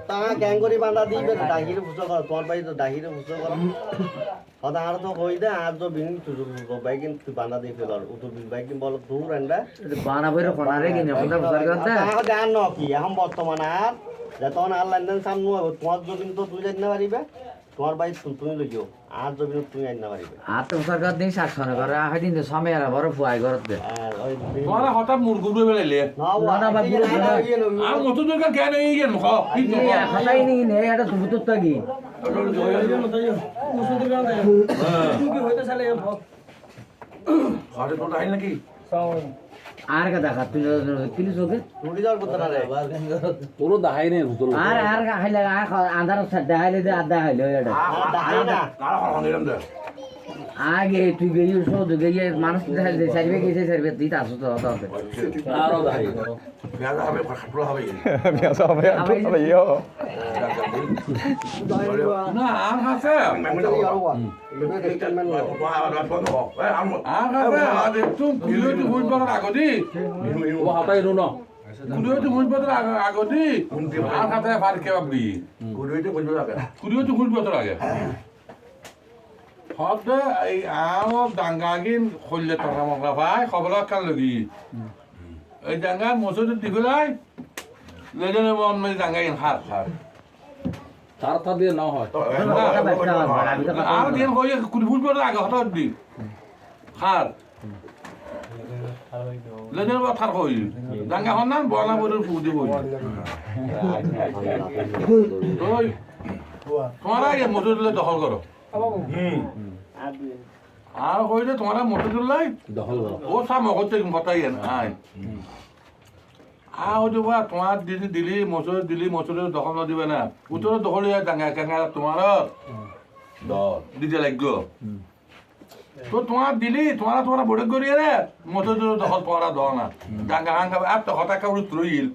তা গ্যাং করি বাঁধা দিবে ডাহিরে ফুসো কর তোমার ভাই তো ডাহিরে ফুসো কর হদা আর তো কই দে আর তো বিন তো বাইকিন তুই বাঁধা দিয়ে ফেল আর উতুর বিন বাইকিন বল দূর আনবা বানা বইরে কোনারে কিনে কোনটা বুঝার কথা তা জান ন কি এখন বর্তমান আর যতন আর লেনদেন সামনে তোমার জমিন তো তুই জানি না পারিবে তোমার ভাই তুমি লইও আর জমিন তুমি আইনা পারিবে আর তো বুঝার কথা দিন শাসন করে আহে দিন সময় আর বড় ফুয়াই করতে তোমার হঠাৎ মুরগুলো বেলাইলে না বা পুরো আর মতো তো কেন এই গেল খাতাই নি নে এটা তুমি তো তাগি ঘরে তো নাই নাকি আর কা দেখা তুই কিলি চোখে টুটি যাওয়ার কথা না রে তোরও দাহাই নেই হুতল আর খাইলে আন্ধার দেখাইলে দে আধা খাইলে এটা দাহাই না কারা খাওয়া নিলাম দে আগে তুই গিয়ে সব গিয়ে মানুষ দেখাইলে সার্ভে গিয়েছে সার্ভে দিতে আসো তো হবে আরো দাহাই পেঁয়াজ হবে খাটুলা হবে Biasa apa ya? Apa ya? না আর আছে আর আছে আর একটু ভিডিওটি বুঝ পারার আগদি ও হাতাই রো না ভিডিওটি বুঝ পারার আগদি আর খাতে ফার কে বাবরি ভিডিওটি বুঝ পারার আগে হতে এই আমার ডাঙ্গাগিন খল্লে টাকা মগলা ভাই খবর কাল লাগি এই ডাঙ্গা মসজিদ দিগুলাই লেজনে মন মে ডাঙ্গাগিন হাত হাত তার তা দিয়ে না হয় আর দিন কই কুড়ি ফুট পরে আগে হঠাৎ দি হার লেজনে বা থার কই ডাঙ্গা হন না বলা বলে ফুদি কই ওই তোমারা এই মসজিদ দখল করো আর কইলে তোমারা মসজিদ লাই দখল করো ও সব মগজে কথাই নাই আও দেবা তোমার দিলি মসজিদ দখল না দিবে না উত্তর দখল ডাঙ্গা কাঙ্গা তোমার দিতে লাগলো তো তোমার দিলি তোমারা বড় করিয়ে রে মসজিদ দখল পড়া দাও না ডাঙ্গা হাঙ্গা আর তো হঠাৎ কাউরি তুইল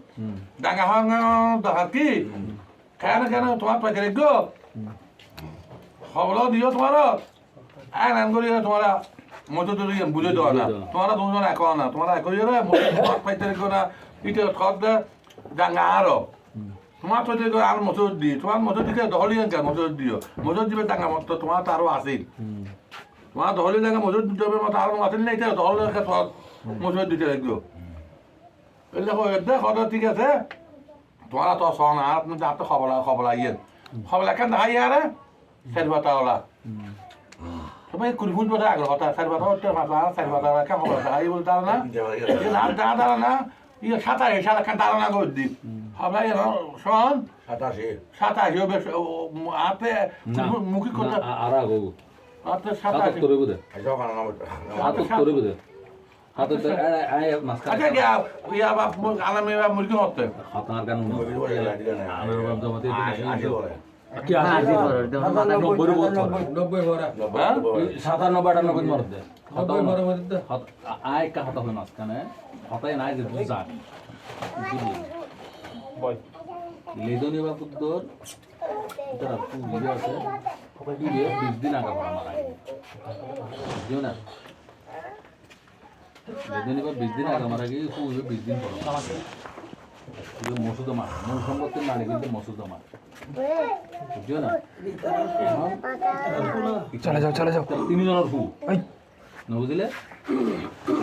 ডাঙ্গা হাঙ্গা দখল কি কেন তোমার পাইতে লাগলো খবর দিও তোমার আর নাম করি তোমরা মসজিদ বুঝে দেওয়া না তোমরা দুজন এক না তোমরা এক রে মসজিদ পাইতে লাগলো না ইটা খদ ডাঙ্গা আরো তোমার তো আর মসজিদ দি তোমার মসজিদ দিকে দখলিয়ে কেন মসজিদ দিও মসজিদ দিবে ডাঙ্গা মত তোমার তো আরো আসিল তোমার দখলি ডাঙ্গা মসজিদ দিতে হবে মতো আরো আসিল না এটা দখল তোমার মসজিদ দিতে লাগলো দেখ ঠিক আছে তোমার তো সন আর তো খবর আইয়েন খবর কেন দেখাই আরে সাইড বাতাওলা তোমার কুড়ি ফুট বছর আগ্রহ সাইড বাতাও সাইড বাতাওলা কেন খবর দেখাই বলতে না দাঁড়া না ইয়ে সাতাশি কেন দাঁড়া না করে দি খবর শোন সাতাশি আপে মুখী করতে আর আগো আপনি হাতত সাতাশি করে বুদে হাতত করে বুদে হাতত আই মাছ আচ্ছা গিয়া ইয়া বাপ আলামে মুরগি হতে হাতার গান আমার বাপ জমাতে কি আজি আছে করে দেব মাথা 90 ভরা 97 98 মার দে 90 ভরা মার দে আই কা হাতা হয় মাছ কানে হাতায় নাই যে বুঝা বয় লেজনি বাপুদর এটা পুরি আছে পুরি 20 দিন আগে ভরা মারা বুঝিও না লেজনি বা 20 দিন আগে মারা গিয়ে পুরি 20 দিন পর ಇದು ಮಸೂದ ಮಾಡ 99 ನಾಳೆಗಿಂತ ಮಸೂದ ಮಾಡ বুঝছো না চলে যাও তিনজনের হু না বুঝলে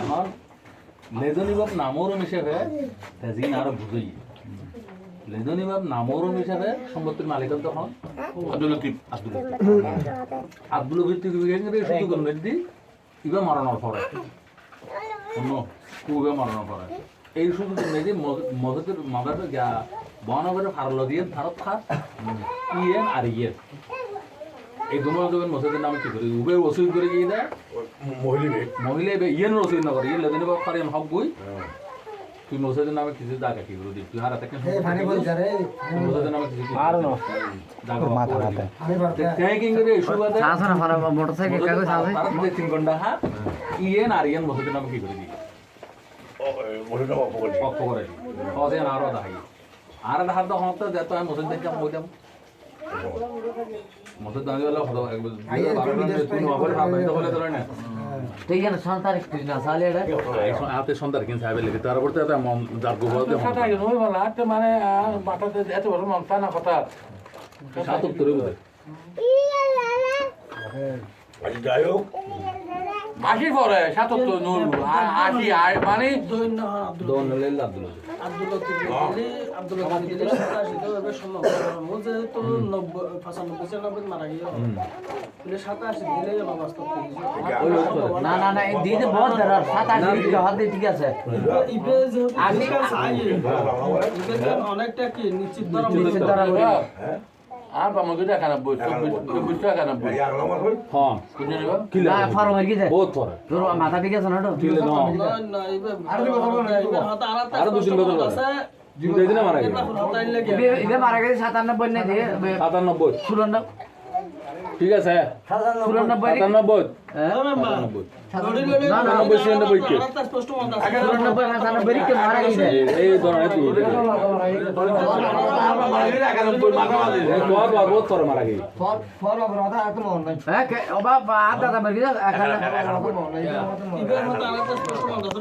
এখন লেজনি বাপ নামৰো হিসাবে তেজিন আৰু বুঝই লেজনি বাপ নামৰো হিসাবে সম্পত্তির মালিকন তখন আব্দুল লতিফ আব্দুল লতিফ কি শুধু গণ দি ইবা মারানোর পরে অন্য কুবে মারানোর পরে এই শুধু মেজি মসজিদের মাদার গা বনগরে ফারলো দিয়ে ভারত খাত ইয়েন আর ইয়েন এই দুমল যখন মসজিদের নামে কি করি উবে ওসুল করে গিয়ে দেয় মহিলা ইয়েন ওসুল না করে ইয়ে লেজনি বাপ পারে হক বই তুই মসজিদের নামে কিছু জায়গা কি করে তুই হারা থেকে মসজিদের নামে কিছু আর না মাথা রাতে তাই কি করে সুবাদে সাসনা ফারা মোটরসাইকেল কাগজ আছে তার 3 ঘন্টা হা ইয়েন আর ইয়েন মসজিদের নামে কি করে দি পক্ষ করে অজেন আরো দাহাই আর হাত দহত যেত আমি মসজিদ থেকে বললাম মসজিদ দাঁড়িয়ে গেলে হতো একবার 2012 তুই নগরে ভাবতে বলে তোরা না তুই কেন সন্তান তুই না সালে এটা হাতে সন্তান কিন সাহেব লিখে তার উপর তো একটা যার গোবর সাথে আগে নই বলা তো মানে মাথাতে এত বড় মনটা না কথা সাতক তোর উপরে যাই হোক আশি পরে 77 নূর আশি মানে দোন লেল আব্দুল না না না এই দিতে বহুত দরকার 7-8 দিকে হাতে ঠিক আছে অনেকটা কি নিশ্চিত নিশ্চিত ধরা বলি আর আমাকে দেখা না বই 24 টাকা না বই হ্যাঁ বুঝে নিবা কিলে না ফার্মের কি দে বহুত পরে তোর মাথা ঠিক আছে না তো কিলে না আর দুদিন বদল দিন দেই না মারা গেল ইবে মারা গেছে 97 না দে 97 সুরন্দ ঠিক আছে 97 97 না না 97 কে স্পষ্ট মত আছে 97 কে মারা গেছে এই ধরনের তুই বহুত পরে মারা গেল হ্যাঁ ওবা আদা মারা গেছে ইবের মত আলাদা স্পষ্ট মত আছে